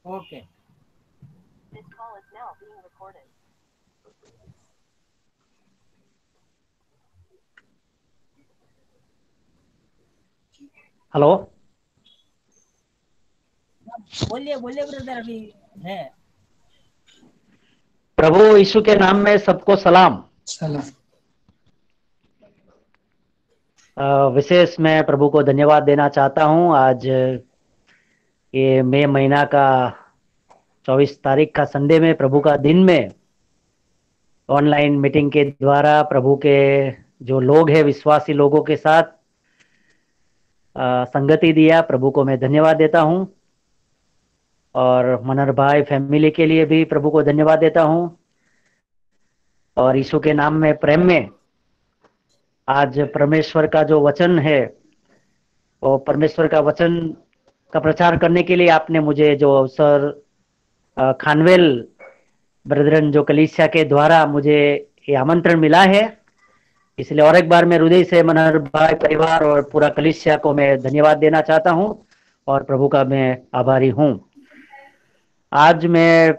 Okay. Hello. बोलिए बोलिए brother, अभी है। प्रभु यीशु के नाम में सबको सलाम। सलाम। विशेष मैं प्रभु को धन्यवाद देना चाहता हूं। आज ये मई महीना का 24 तारीख का संडे में, प्रभु का दिन में, ऑनलाइन मीटिंग के द्वारा प्रभु के जो लोग हैं, विश्वासी लोगों के साथ संगति दिया। प्रभु को मैं धन्यवाद देता हूं, और मनर भाई फैमिली के लिए भी प्रभु को धन्यवाद देता हूं। और यीशु के नाम में प्रेम में आज परमेश्वर का जो वचन है, वो परमेश्वर का वचन का प्रचार करने के लिए आपने मुझे जो अवसर खानवेल ब्रदरन जो कलीसिया के द्वारा मुझे ये आमंत्रण मिला है, इसलिए और एक बार मैं हृदय से मनहर भाई परिवार और पूरा कलीसिया को मैं धन्यवाद देना चाहता हूं, और प्रभु का मैं आभारी हूं। आज मैं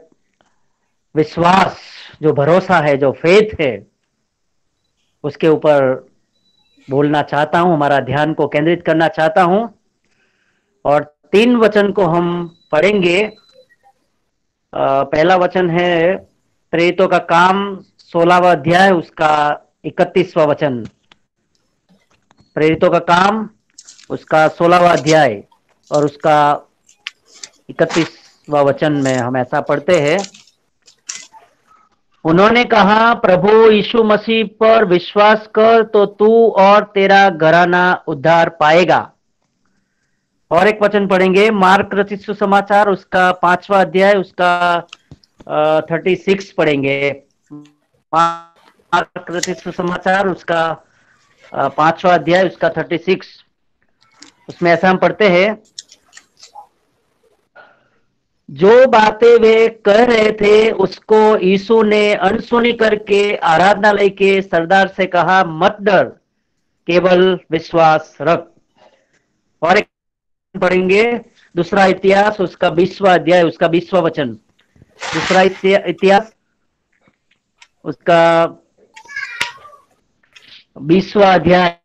विश्वास, जो भरोसा है, जो फेथ है, उसके ऊपर बोलना चाहता हूं, हमारा ध्यान को केंद्रित करना चाहता हूं। और 3 वचन को हम पढ़ेंगे। पहला वचन है प्रेरितों का काम 16वां अध्याय, उसका 31वां वचन। प्रेरितों का काम उसका 16वां अध्याय और उसका 31वां वचन में हम ऐसा पढ़ते हैं। उन्होंने कहा, प्रभु यीशु मसीह पर विश्वास कर तो तू और तेरा घराना उद्धार पाएगा। और एक वचन पढ़ेंगे, मार्क रचित सुसमाचार उसका 5वां अध्याय, उसका 36 पढ़ेंगे। मार्क रचित सुसमाचार उसका 5वां अध्याय, उसका 36। उसमें ऐसा हम पढ़ते हैं, जो बातें वे कह रहे थे उसको यीशु ने अनसुनी करके आराधनालय के सरदार से कहा, मत डर, केवल विश्वास रख। और एक पढ़ेंगे, दूसरा इतिहास उसका 20वां अध्याय, उसका 20वां वचन। दूसरा इतिहास उसका 20वां अध्याय,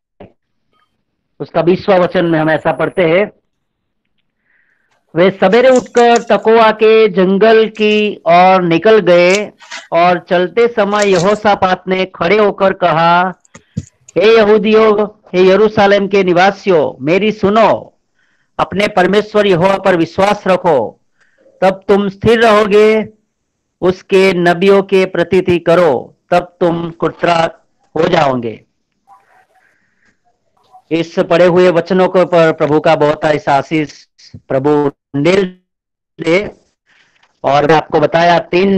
उसका 20वां वचन में हम ऐसा पढ़ते हैं, वे सवेरे उठकर तकोआ के जंगल की ओर निकल गए, और चलते समय यहोशापात ने खड़े होकर कहा, हे यहूदियों, हे यरूशलेम के निवासियों, मेरी सुनो। अपने परमेश्वर यहोवा पर विश्वास रखो, तब तुम स्थिर रहोगे। उसके नबियों के प्रतीति करो, तब तुम कुत्रात हो जाओगे। इस पढ़े हुए वचनों के ऊपर प्रभु का बहुत आशीष प्रभु नेल दे। और मैं आपको बताया 3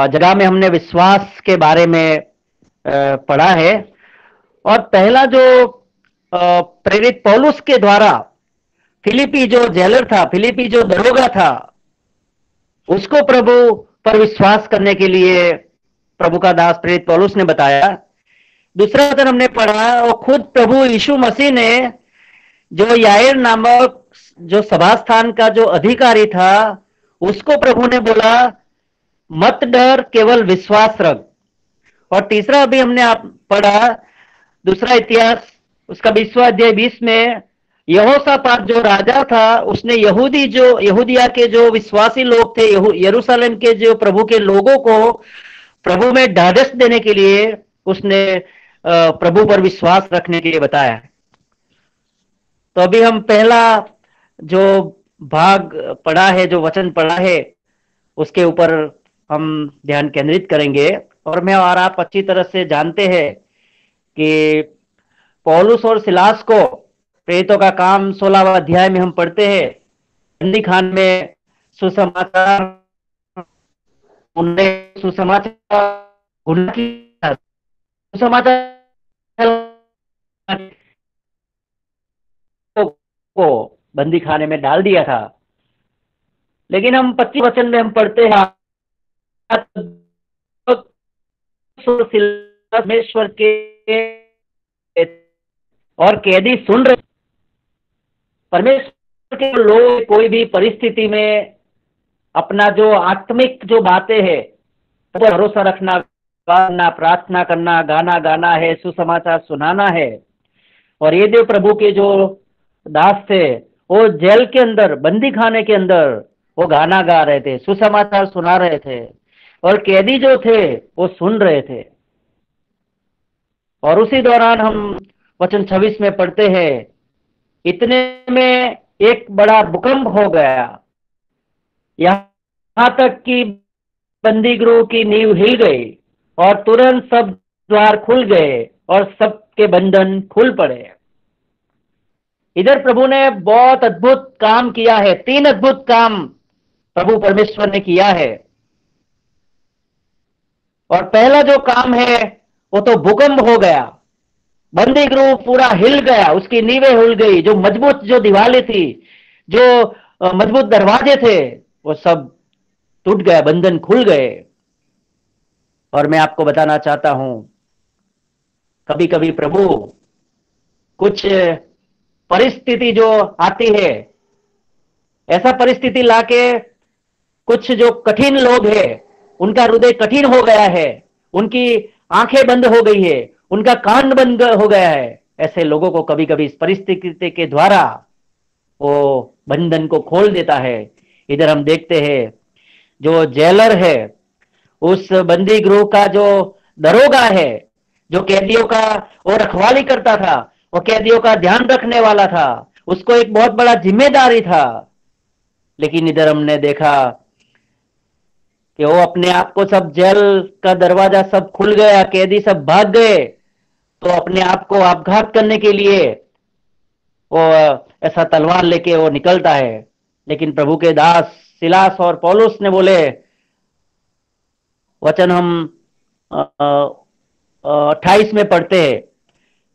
जगह में हमने विश्वास के बारे में पढ़ा है। और पहला जो प्रेरित पौलुस के द्वारा फिलिपी जो जेलर था, फिलिपी जो दरोगा था, उसको प्रभु पर विश्वास करने के लिए प्रभु का दास प्रेरित पौलुस ने बताया। दूसरा वचन हमने पढ़ा, और खुद प्रभु यीशु मसीह ने जो यायर नामक जो सभा स्थान का जो अधिकारी था, उसको प्रभु ने बोला, मत डर, केवल विश्वास रख। और तीसरा अभी हमने आप पढ़ा, दूसरा इतिहास उसका 20वां अध्याय 20 में, यहोशापात जो राजा था, उसने यहूदिया के जो विश्वासी लोग थे, यरूशलेम के जो प्रभु के लोगों को प्रभु में ढाढ़स देने के लिए उसने प्रभु पर विश्वास रखने के लिए बताया। तो अभी हम पहला जो भाग पढ़ा है, जो वचन पढ़ा है, उसके ऊपर हम ध्यान केंद्रित करेंगे। और मैं और आप अच्छी तरह से जानते हैं कि पौलुस और सिलास को प्रेरितों का काम 16वां अध्याय में हम पढ़ते हैं, बंदी खान में सुसमाचार, उन्हें सुसमाचार सुसमाचार को बंदी खाने में डाल दिया था। लेकिन हम 25 वचन में हम पढ़ते हैं, परमेश्वर के और कैदी सुन रहे, परमेश्वर के लोग कोई भी परिस्थिति में अपना जो आत्मिक जो बातें हैं तो भरोसा रखना, गाना, प्रार्थना करना, गाना गाना है, सुसमाचार सुनाना है। और ये देव प्रभु के जो दास थे वो जेल के अंदर, बंदी खाने के अंदर वो गाना गा रहे थे, सुसमाचार सुना रहे थे, और कैदी जो थे वो सुन रहे थे। और उसी दौरान हम वचन 26 में पढ़ते हैं, इतने में एक बड़ा भूकंप हो गया, यहां तक कि बंदी गृह की नींव हिल गई और तुरंत सब द्वार खुल गए और सबके बंधन खुल पड़े। इधर प्रभु ने बहुत अद्भुत काम किया है, 3 अद्भुत काम प्रभु परमेश्वर ने किया है। और पहला जो काम है वो तो भूकंप हो गया, बंदी गृह पूरा हिल गया, उसकी नींवें हिल गई, जो मजबूत जो दीवारें थी, जो मजबूत दरवाजे थे, वो सब टूट गया, बंधन खुल गए। और मैं आपको बताना चाहता हूं, कभी कभी प्रभु कुछ परिस्थिति जो आती है, ऐसा परिस्थिति लाके कुछ जो कठिन लोग हैं, उनका हृदय कठिन हो गया है, उनकी आंखें बंद हो गई है, उनका कान बंद हो गया है, ऐसे लोगों को कभी कभी इस परिस्थिति के द्वारा वो बंधन को खोल देता है। इधर हम देखते हैं जो जेलर है, उस बंदी गृह का जो दरोगा है, जो कैदियों का वो रखवाली करता था, वो कैदियों का ध्यान रखने वाला था, उसको एक बहुत बड़ा जिम्मेदारी था। लेकिन इधर हमने देखा कि वो अपने आप को, सब जेल का दरवाजा सब खुल गया, कैदी सब भाग गए, तो अपने आप को आपघात करने के लिए वो ऐसा तलवार लेके वो निकलता है। लेकिन प्रभु के दास सिलास और पौलुस ने बोले, वचन हम 28 में पढ़ते हैं,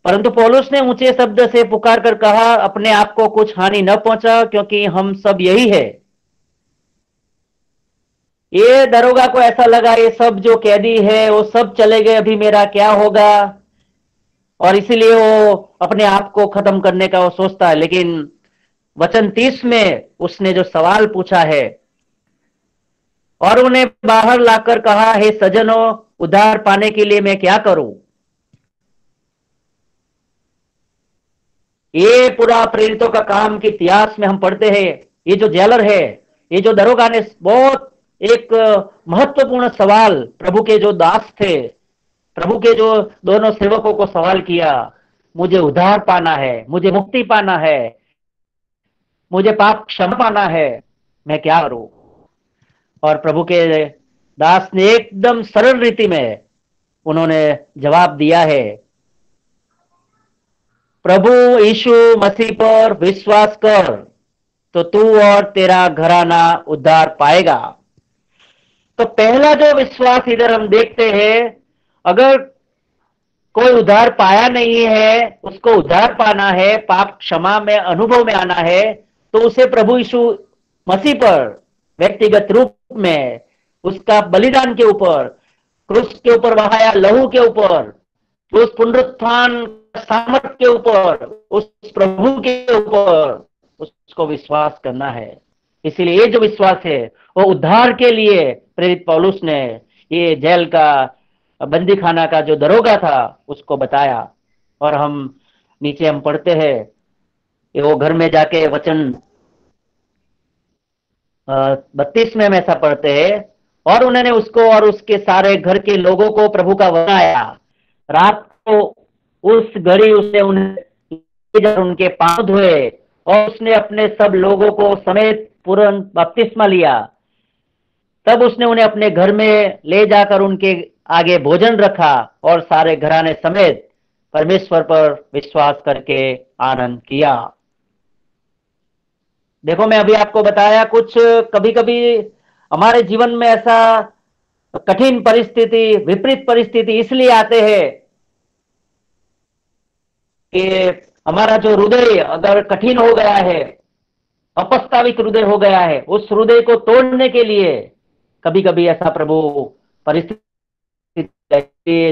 परंतु पौलुस ने ऊंचे शब्द से पुकार कर कहा, अपने आप को कुछ हानि न पहुंचा, क्योंकि हम सब यही है। ये दरोगा को ऐसा लगा ये सब जो कैदी है वो सब चले गए, अभी मेरा क्या होगा, और इसीलिए वो अपने आप को खत्म करने का वो सोचता है। लेकिन वचन 30 में उसने जो सवाल पूछा है और उन्हें बाहर लाकर कहा, हे सज्जनों, उद्धार पाने के लिए मैं क्या करूं। ये पूरा प्रेरितों का काम के इतिहास में हम पढ़ते हैं, ये जो जेलर है, ये जो दरोगा ने बहुत एक महत्वपूर्ण सवाल प्रभु के जो दास थे, प्रभु के जो दोनों सेवकों को सवाल किया, मुझे उद्धार पाना है, मुझे मुक्ति पाना है, मुझे पाप क्षमा पाना है, मैं क्या करूं। और प्रभु के दास ने एकदम सरल रीति में उन्होंने जवाब दिया है, प्रभु यीशु मसीह पर विश्वास कर तो तू और तेरा घराना उद्धार पाएगा। तो पहला जो विश्वास इधर हम देखते हैं, अगर कोई उद्धार पाया नहीं है, उसको उद्धार पाना है, पाप क्षमा में अनुभव में आना है, तो उसे प्रभु यीशु मसीह पर व्यक्तिगत रूप में, उसका बलिदान के ऊपर, क्रूस के ऊपर बहाया लहू के ऊपर, उस पुनरुत्थान सामर्थ के ऊपर, उस प्रभु के ऊपर उसको विश्वास करना है। इसीलिए ये जो विश्वास है वो उद्धार के लिए प्रेरित पौलुस ने ये जेल का, बंदी खाना का जो दरोगा था उसको बताया। और हम नीचे हम पढ़ते हैं कि वो घर में जाके वचन 32 में हम ऐसा पढ़ते हैं, और उन्होंने उसको और उसके सारे घर के लोगों को प्रभु का वचन आया। रात को उस घड़ी उसने उनके पांव धोए और उसने अपने सब लोगों को समेत पूर्ण बपतिस्मा लिया। तब उसने उन्हें अपने घर में ले जाकर उनके आगे भोजन रखा और सारे घराने समेत परमेश्वर पर विश्वास करके आनंद किया। देखो, मैं अभी आपको बताया कुछ, कभी कभी हमारे जीवन में ऐसा कठिन परिस्थिति, विपरीत परिस्थिति इसलिए आते हैं कि हमारा जो हृदय अगर कठिन हो गया है, अपस्ताविक हृदय हो गया है, उस हृदय को तोड़ने के लिए कभी कभी ऐसा प्रभु परिस्थिति,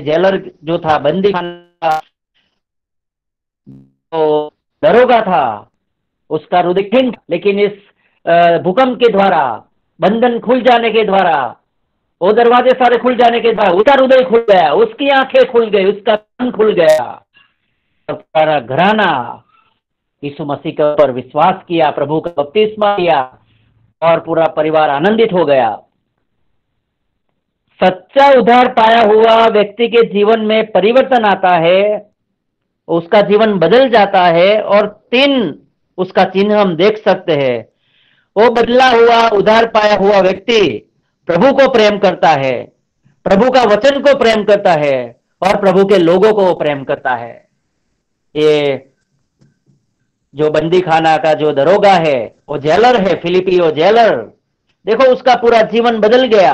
जेलर जो था, बंदी खाना जो दरोगा था, उसका हृदय कठिन, लेकिन इस भूकंप के द्वारा, बंधन खुल जाने के द्वारा, वो दरवाजे सारे खुल जाने के द्वारा उसका हृदय खुल गया, उसकी आंखें खुल गई, उसका कान खुल गया। सारा घराना यीशु मसीह के ऊपर विश्वास किया, प्रभु का बपतिस्मा किया और पूरा परिवार आनंदित हो गया। सच्चा उद्धार पाया हुआ व्यक्ति के जीवन में परिवर्तन आता है, उसका जीवन बदल जाता है और 3 उसका चिन्ह हम देख सकते हैं। वो बदला हुआ उद्धार पाया हुआ व्यक्ति प्रभु को प्रेम करता है, प्रभु का वचन को प्रेम करता है और प्रभु के लोगों को प्रेम करता है। ये जो बंदी खाना का जो दरोगा है, वो जेलर है, फिलिपी वो जेलर, देखो उसका पूरा जीवन बदल गया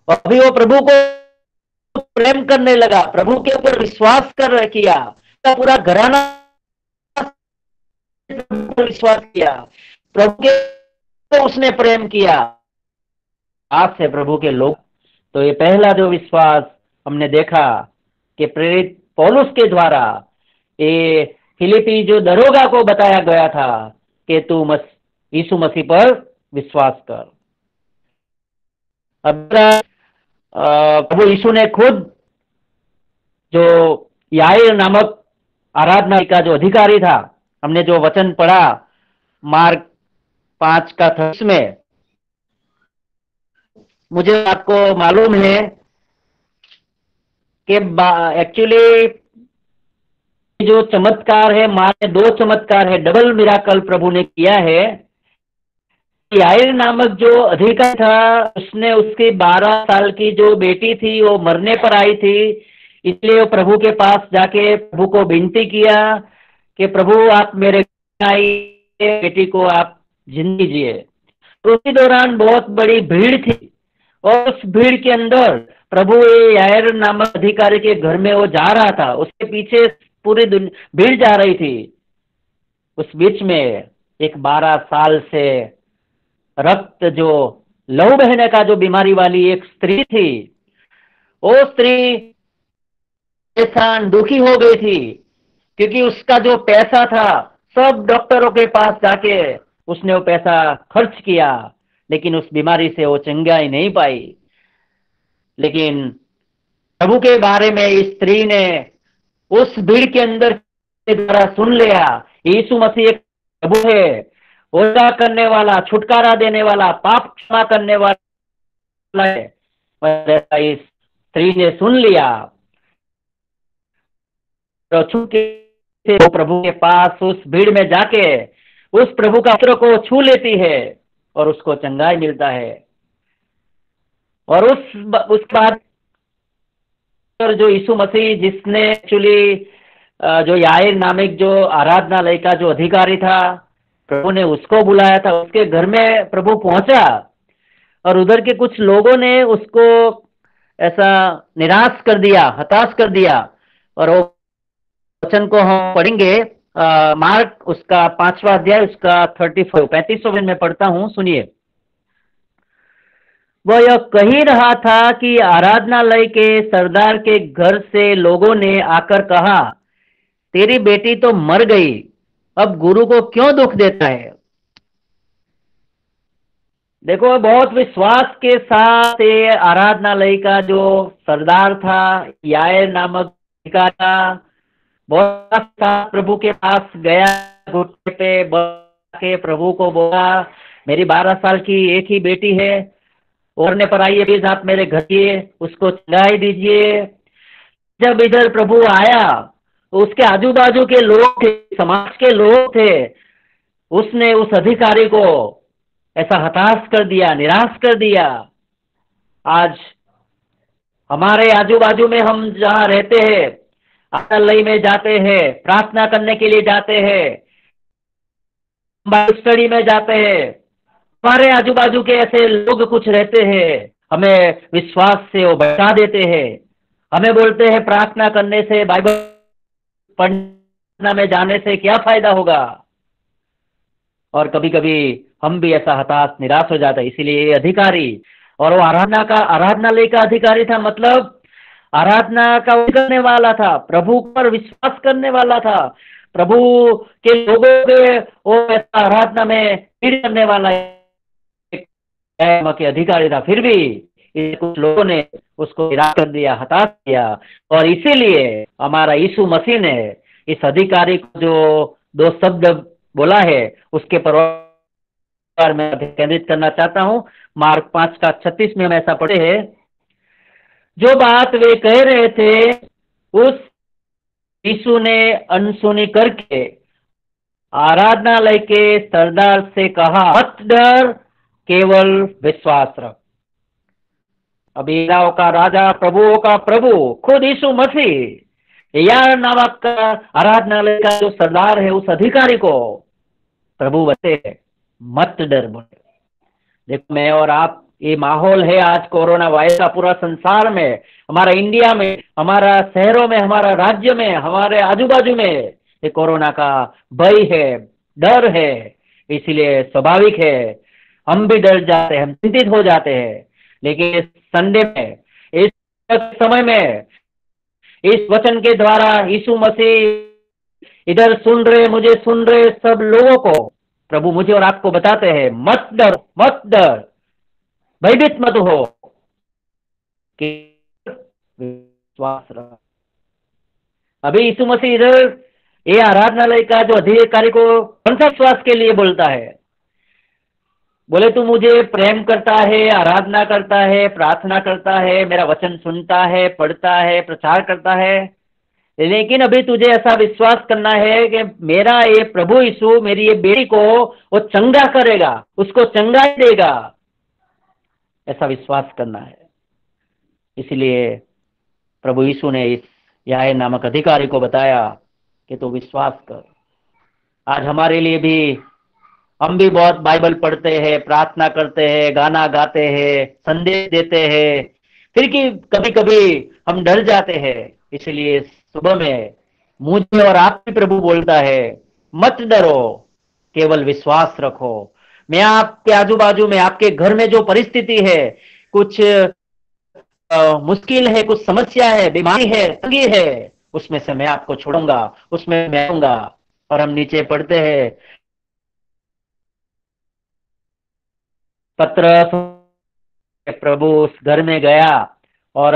और अभी वो प्रभु को प्रेम करने लगा, प्रभु के ऊपर विश्वास किया, पूरा घराना विश्वास किया, प्रभु के उसने प्रेम किया। आज से प्रभु के लोग, तो ये पहला जो विश्वास हमने देखा कि प्रेरित पौलुस के द्वारा ये फिलिपी जो दरोगा को बताया गया था कि तू यीशु मसीह पर विश्वास कर। अब प्रभु यीशु ने खुद जो याईर नामक आराधना का जो अधिकारी था, हमने जो वचन पढ़ा मार्क 5:30 में, मुझे आपको मालूम है कि एक्चुअली जो चमत्कार है, मां ने 2 चमत्कार है, डबल मिराकल प्रभु ने किया है। याईर नामक जो अधिकारी था, उसने उसकी 12 साल की जो बेटी थी वो मरने पर आई थी, इसलिए वो प्रभु के पास जाके प्रभु को विनती किया कि प्रभु आप मेरे बेटी को आप जिंदगी दीजिए। तो उसी दौरान बहुत बड़ी भीड़ थी और उस भीड़ के अंदर प्रभु याईर नामक अधिकारी के घर में वो जा रहा था, उसके पीछे पूरी भीड़ जा रही थी। उस बीच में एक 12 साल से रक्त जो लहू बहने का जो बीमारी वाली एक स्त्री थी, वो स्त्री दुखी हो गई थी क्योंकि उसका जो पैसा था सब डॉक्टरों के पास जाके उसने वो पैसा खर्च किया, लेकिन उस बीमारी से वो चंगाई नहीं पाई। लेकिन प्रभु के बारे में इस स्त्री ने उस भीड़ के अंदर के द्वारा सुन लिया, यीशु मसीह एक प्रभु है, उद्धार करने वाला, छुटकारा देने वाला, पाप क्षमा करने वाला है। इस स्त्री ने सुन लिया तो छूट के वो प्रभु के पास उस भीड़ में जाके उस प्रभु का वस्त्र को छू लेती है और उसको चंगाई मिलता है। और उस बाद जो यीशु मसीह, जिसने एक्चुअली जो याईर नामक जो आराधनालय का जो अधिकारी था, प्रभु ने उसको बुलाया था, उसके घर में प्रभु पहुंचा और उधर के कुछ लोगों ने उसको ऐसा निराश कर दिया, हताश कर दिया। और वो वचन को हम पढ़ेंगे मार्क उसका 5वां अध्याय उसका 35 में पढ़ता हूं, सुनिए। वह यह कह ही रहा था कि आराधनालय के सरदार के घर से लोगों ने आकर कहा, तेरी बेटी तो मर गई, अब गुरु को क्यों दुख देता है। देखो, बहुत विश्वास के साथ आराधनालय का जो सरदार था, याईर नामक था, बहुत प्रभु के पास गया, घुटने पे के प्रभु को बोला, मेरी 12 साल की एक ही बेटी है, ओरने पर आइए प्लीज, आप मेरे घर आइए, उसको चंगाई दीजिए। जब इधर प्रभु आया, उसके आजू बाजू के लोग थे, समाज के लोग थे, उसने उस अधिकारी को ऐसा हताश कर दिया, निराश कर दिया। आज हमारे आजू बाजू में हम जहाँ रहते हैं, आराधनालय में जाते हैं, प्रार्थना करने के लिए जाते हैं, बाइबल स्टडी में जाते हैं, हमारे आजू बाजू के ऐसे लोग कुछ रहते हैं, हमें विश्वास से वो बता देते हैं, हमें बोलते हैं प्रार्थना करने से, बाइबल पढ़ना में जाने से क्या फायदा होगा। और कभी कभी हम भी ऐसा हताश, निराश हो जाता है। इसीलिए अधिकारी, और वो आराधनालय का अधिकारी था, मतलब आराधना का करने वाला था, प्रभु पर विश्वास करने वाला था, प्रभु के लोगों के वो ऐसा आराधना में भीड़ करने वाला के अधिकारी था, फिर भी कुछ लोगों ने उसको गिरा कर दिया, हताश किया। और इसीलिए हमारा यीशु मसीह ने इस अधिकारी को जो दो शब्द बोला है उसके पर मैं केंद्रित करना चाहता हूं। मार्क 5:36 में हम ऐसा पढ़े हैं, जो बात वे कह रहे थे उस यीशु ने अनसुनी करके आराधनालय के सरदार से कहा, मत डर, केवल विश्वास रख। अभी का राजा, प्रभुओं का प्रभु, खुद यीशु मसीह यार नामक का आराधनालय का जो सरदार है, उस अधिकारी को प्रभु बताते मत डर बोले। देखो, मैं और आप, ये माहौल है आज कोरोना वायरस का पूरा संसार में, हमारा इंडिया में, हमारा शहरों में, हमारा राज्य में, हमारे आजू बाजू में ये कोरोना का भय है, डर है। इसलिए स्वाभाविक है हम भी डर जाते हैं, हम चिंतित हो जाते हैं। लेकिन इस संडे में, इस समय में, इस वचन के द्वारा यीशु मसीह इधर सुन रहे, मुझे सुन रहे सब लोगों को प्रभु मुझे और आपको बताते हैं, मत डर, मत डर, भयभीत मत हो, कि विश्वास रख। अभी यीशु मसीह इधर ये आराधनालय का जो अधिकारी को कौन सा विश्वास के लिए बोलता है? बोले तू मुझे प्रेम करता है, आराधना करता है, प्रार्थना करता है, मेरा वचन सुनता है, पढ़ता है, प्रचार करता है, लेकिन अभी तुझे ऐसा विश्वास करना है कि मेरा ये प्रभु यीशु मेरी ये बेटी को वो चंगा करेगा, उसको चंगाई देगा, ऐसा विश्वास करना है। इसलिए प्रभु यीशु ने इस याए नामक अधिकारी को बताया कि तू विश्वास कर। आज हमारे लिए भी, हम भी बहुत बाइबल पढ़ते हैं, प्रार्थना करते हैं, गाना गाते हैं, संदेश देते हैं, फिर कि कभी कभी हम डर जाते हैं। इसलिए सुबह में मुझे और आपसे प्रभु बोलता है, मत डरो, केवल विश्वास रखो। मैं आपके आजू बाजू में, आपके घर में जो परिस्थिति है, कुछ मुश्किल है, कुछ समस्या है, बीमारी है, तंगी है, उसमें से मैं आपको छोड़ूंगा, उसमें मैं आऊंगा। और हम नीचे पढ़ते हैं, पतरस प्रभु उस घर में गया और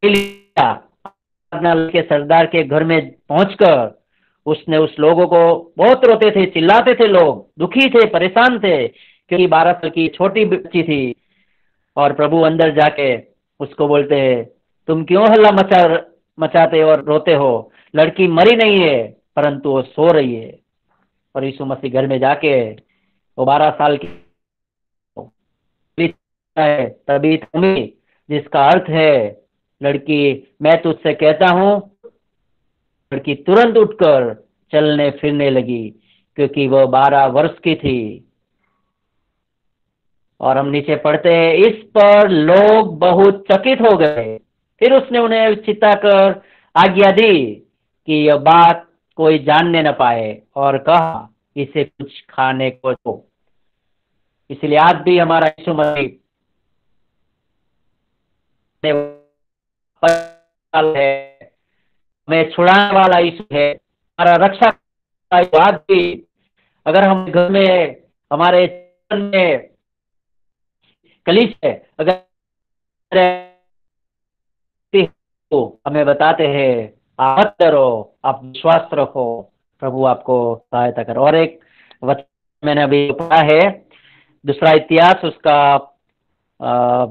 के सरदार के घर में पहुंचकर उसने उस लोगों को, बहुत रोते थे, चिल्लाते थे लोग, दुखी थे, परेशान थे, क्योंकि 12 साल की छोटी बच्ची थी। और प्रभु अंदर जाके उसको बोलते हैं, तुम क्यों हल्ला मचाते और रोते हो? लड़की मरी नहीं है, परंतु वो सो रही है। और यीशु मसीह घर में जाके वो 12 साल की है, तभी तुम्हें, जिसका अर्थ है, लड़की, मैं तुझसे कहता हूं, लड़की तुरंत उठकर चलने फिरने लगी, क्योंकि वह 12 वर्ष की थी। और हम नीचे पढ़ते हैं, इस पर लोग बहुत चकित हो गए। फिर उसने उन्हें चिताकर आज्ञा दी कि यह बात कोई जानने न पाए, और कहा, इसे कुछ खाने को दो। इसलिए आज भी हमारा यीशु मसीह है, हमें छुड़ाने वाला यीशु है, हमारा रक्षा। आज भी अगर हम घर में, हमारे में कलीस है, अगर तो हमें बताते हैं, आप मत डरो, आप विश्वास रखो, प्रभु आपको सहायता करो। और एक वचन मैंने अभी पढ़ा है, दूसरा इतिहास उसका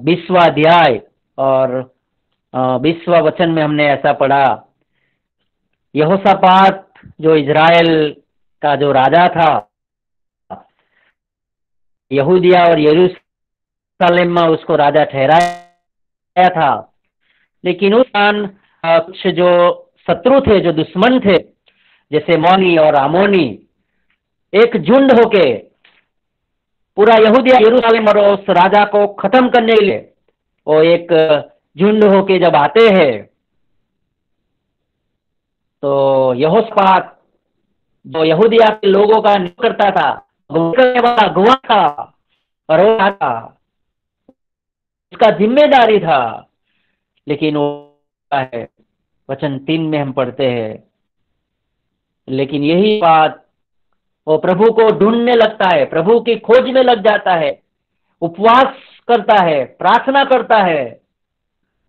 20वां अध्याय और 20वां वचन में हमने ऐसा पढ़ा, यहोशापात जो इजराइल का जो राजा था, यहूदिया और यरूशलेम में उसको राजा ठहराया था। लेकिन उस कुछ जो शत्रु थे, जो दुश्मन थे, जैसे मोनी और आमोनी, एक झुंड होके पूरा यहूदिया, यरूशलेम और उस राजा को खत्म करने के लिए वो एक झुंड होके जब आते हैं, तो यहोशापात जो यहूदिया के लोगों का नियंत्रण करता था, करने वाला अगुवा था, और वो था, उसका जिम्मेदारी था। लेकिन वो है, वचन 3 में हम पढ़ते हैं, लेकिन यही बात वो प्रभु को ढूंढने लगता है, प्रभु की खोज में लग जाता है, उपवास करता है, प्रार्थना करता है,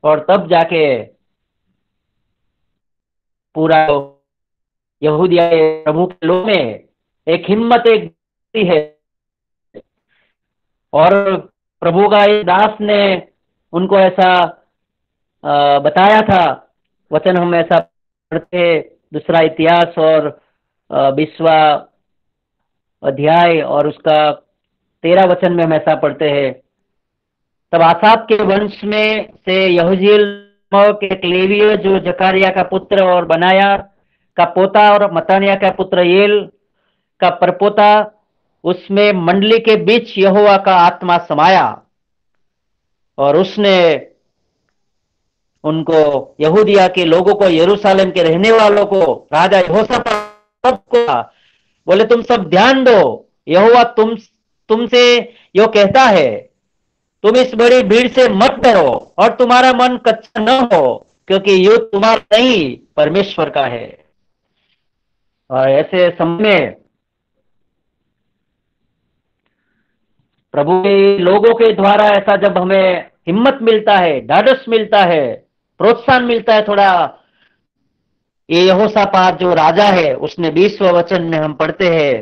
और तब जाके पूरा यहूदिया के प्रभु के लोग में एक हिम्मत एक है। और प्रभु का एक दास ने उनको ऐसा बताया था, वचन हम ऐसा पढ़ते, दूसरा इतिहास और 20वां अध्याय और उसका 13 वचन में हम ऐसा पढ़ते हैं। तब आसाप के वंश में से यहूजीएल नामक एक लेवीय जो जकारिया का पुत्र और बनाया का पोता और मतानिया का पुत्र येल का परपोता, उसमें मंडली के बीच यहोवा का आत्मा समाया और उसने उनको, यहूदिया के लोगों को, यरूशलेम के रहने वालों को, राजा यहोशापात को बोले, तुम सब ध्यान दो, यहोवा तुमसे यो कहता है, तुम इस बड़ी भीड़ से मत डरो और तुम्हारा मन कच्चा न हो, क्योंकि युद्ध तुम्हारा नहीं परमेश्वर का है। और ऐसे समय प्रभु के लोगों के द्वारा ऐसा जब हमें हिम्मत मिलता है, ढाढ़स मिलता है, प्रोत्साहन मिलता है थोड़ा, ये यहोशापात जो राजा है उसने 20वें वचन में हम पढ़ते हैं,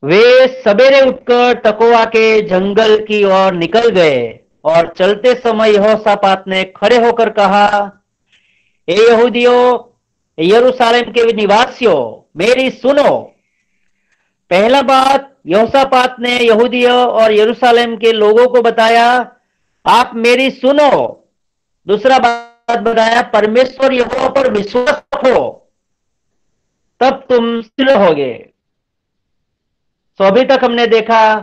वे सवेरे उठकर तकोआ के जंगल की ओर निकल गए और चलते समय यहोशापात ने खड़े होकर कहा, ए यहूदियों, यरूशलेम के निवासियों, मेरी सुनो। पहला बात यहोशापात ने यहूदियों और यरूशलेम के लोगों को बताया, आप मेरी सुनो। दूसरा बात बताया, परमेश्वर यहोवा पर विश्वास रखो, तब तुम स्थिर रहोगे। तो अभी तक हमने देखा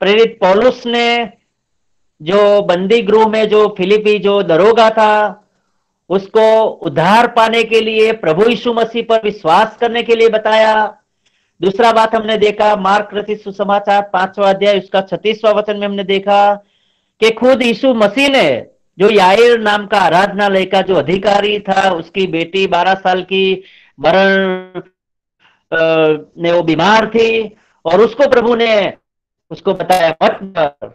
प्रेरित पौलुस ने जो बंदी गृह में जो फिलिपी जो दरोगा था, उसको उद्धार पाने के लिए प्रभु यीशु मसीह पर विश्वास करने के लिए बताया। दूसरा बात हमने देखा मार्क रचित सुसमाचार 5वां अध्याय उसका 36वां वचन में हमने देखा कि खुद यीशु मसीह ने, जो याईर नाम का आराधनालय का जो अधिकारी था, उसकी बेटी 12 साल की मरण ने वो बीमार थी और उसको प्रभु ने उसको बताया, मत डर,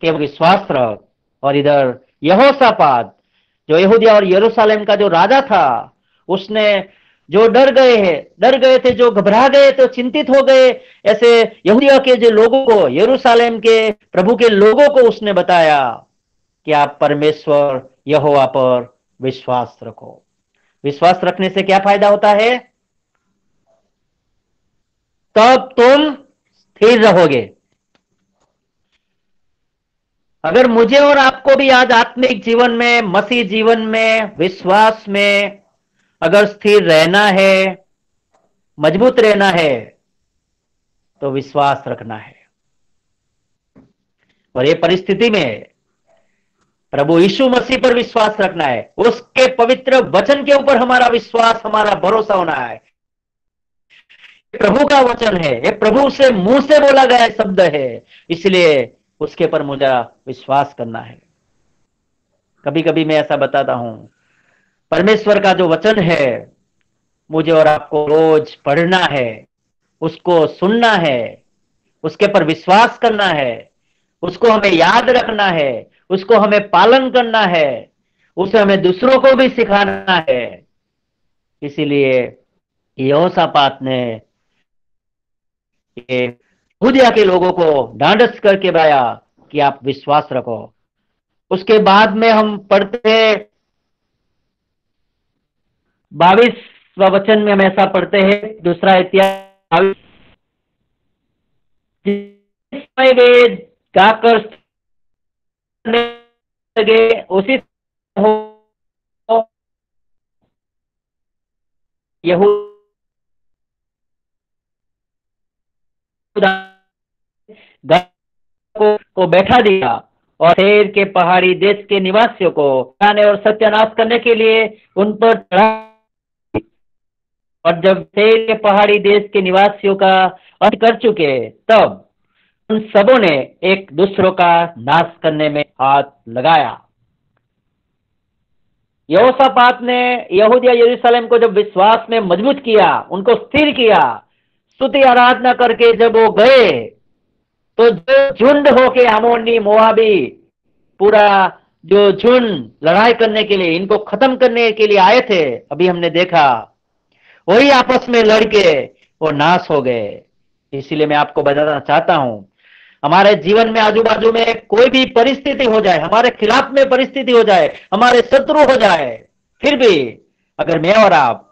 केवल विश्वास रख। और इधर यहोशापात जो यहूदिया और यरूशलेम का जो राजा था, उसने जो डर गए थे, जो घबरा गए थे, चिंतित हो गए, ऐसे यहूदिया के जो लोगों को, यरूशलेम के प्रभु के लोगों को उसने बताया कि आप परमेश्वर यहोवा पर विश्वास रखो। विश्वास रखने से क्या फायदा होता है? तब तुम स्थिर रहोगे। अगर मुझे और आपको भी आज आत्मिक जीवन में, मसीह जीवन में, विश्वास में अगर स्थिर रहना है, मजबूत रहना है, तो विश्वास रखना है। और ये परिस्थिति में प्रभु यीशु मसीह पर विश्वास रखना है, उसके पवित्र वचन के ऊपर हमारा विश्वास, हमारा भरोसा होना है। प्रभु का वचन है, ये प्रभु से मुंह से बोला गया शब्द है, इसलिए उसके पर मुझे विश्वास करना है। कभी कभी मैं ऐसा बताता हूं, परमेश्वर का जो वचन है मुझे और आपको रोज पढ़ना है, उसको सुनना है, उसके पर विश्वास करना है, उसको हमें याद रखना है, उसको हमें पालन करना है, उसे हमें दूसरों को भी सिखाना है। इसीलिए यहोशापात ने यहूदिया के लोगों को ढांढस करके बताया कि आप विश्वास रखो। उसके बाद में हम पढ़ते 22वां वचन में हम ऐसा पढ़ते हैं, दूसरा इतिहास, वे गाकर लगे, उसी को बैठा दिया और शेर के पहाड़ी देश के निवासियों को खाने और सत्यानाश करने के लिए उन पर चढ़ा। और जब शेर के पहाड़ी देश के निवासियों का अंत कर चुके, तब उन सबों ने एक दूसरों का नाश करने में हाथ लगाया। यहोशापात ने यहूदिया यरूशलेम को जब विश्वास में मजबूत किया, उनको स्थिर किया, स्तुति आराधना करके जब वो गए, तो जो झुंड होके अमोनी मोआबी पूरा जो झुंड लड़ाई करने के लिए, इनको खत्म करने के लिए आए थे, अभी हमने देखा वही आपस में लड़के वो नाश हो गए। इसीलिए मैं आपको बताना चाहता हूं, हमारे जीवन में आजू बाजू में कोई भी परिस्थिति हो जाए, हमारे खिलाफ में परिस्थिति हो जाए, हमारे शत्रु हो जाए, फिर भी अगर मैं और आप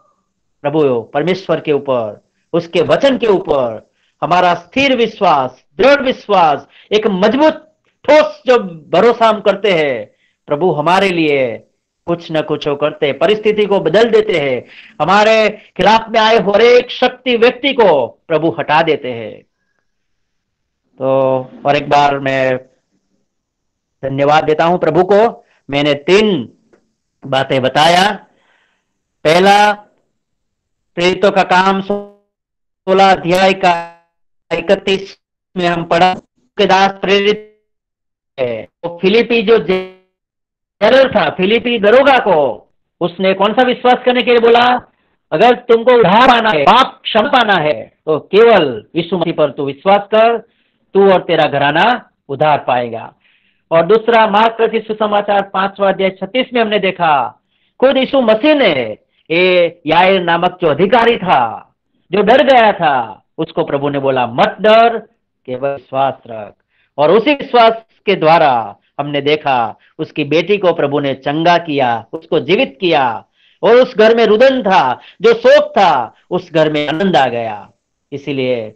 प्रभु परमेश्वर के ऊपर, उसके वचन के ऊपर हमारा स्थिर विश्वास, दृढ़ विश्वास, एक मजबूत ठोस जो भरोसा हम करते हैं, प्रभु हमारे लिए कुछ न कुछ वो करते हैं, परिस्थिति को बदल देते हैं, हमारे खिलाफ में आए हर एक शक्ति व्यक्ति को प्रभु हटा देते हैं। तो और एक बार मैं धन्यवाद देता हूं प्रभु को। मैंने 3 बातें बताया। पहला, प्रेरितों का काम 16 अध्याय का 31 में हम पढ़ा के दास प्रेरित है। तो फिलिपी जो जेलर था, फिलिपी दरोगा को उसने कौन सा विश्वास करने के लिए बोला? अगर तुमको उद्धार पाना है, पाप क्षमा पाना है, तो केवल यीशु मसीह पर तू विश्वास कर, तू और तेरा घराना उद्धार पाएगा। और दूसरा, मार्क रचित सुसमाचार 5वां अध्याय 36 में हमने देखा, खुद यीशु मसीह ने याईर नामक जो अधिकारी था, जो डर गया था, उसको प्रभु ने बोला मत डर, केवल विश्वास रख। और उसी विश्वास के द्वारा हमने देखा उसकी बेटी को प्रभु ने चंगा किया, उसको जीवित किया, और उस घर में रुदन था, जो शोक था, उस घर में आनंद आ गया। इसीलिए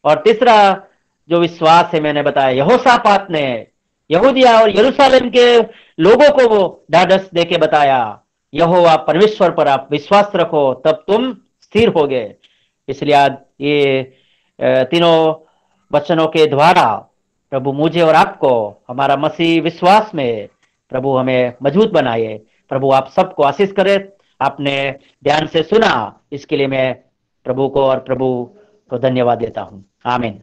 और तीसरा जो विश्वास है, मैंने बताया, यहोशापात ने यहूदिया और यरूशलेम के लोगों को वो ढाढ़स देके बताया, यहोवा परमेश्वर पर आप विश्वास रखो, तब तुम स्थिर होगे। इसलिए आज ये तीनों वचनों के द्वारा प्रभु मुझे और आपको हमारा मसीह विश्वास में प्रभु हमें मजबूत बनाए। प्रभु आप सबको आशीष करे। आपने ध्यान से सुना, इसके लिए मैं प्रभु को और प्रभु को धन्यवाद देता हूं। आमीन।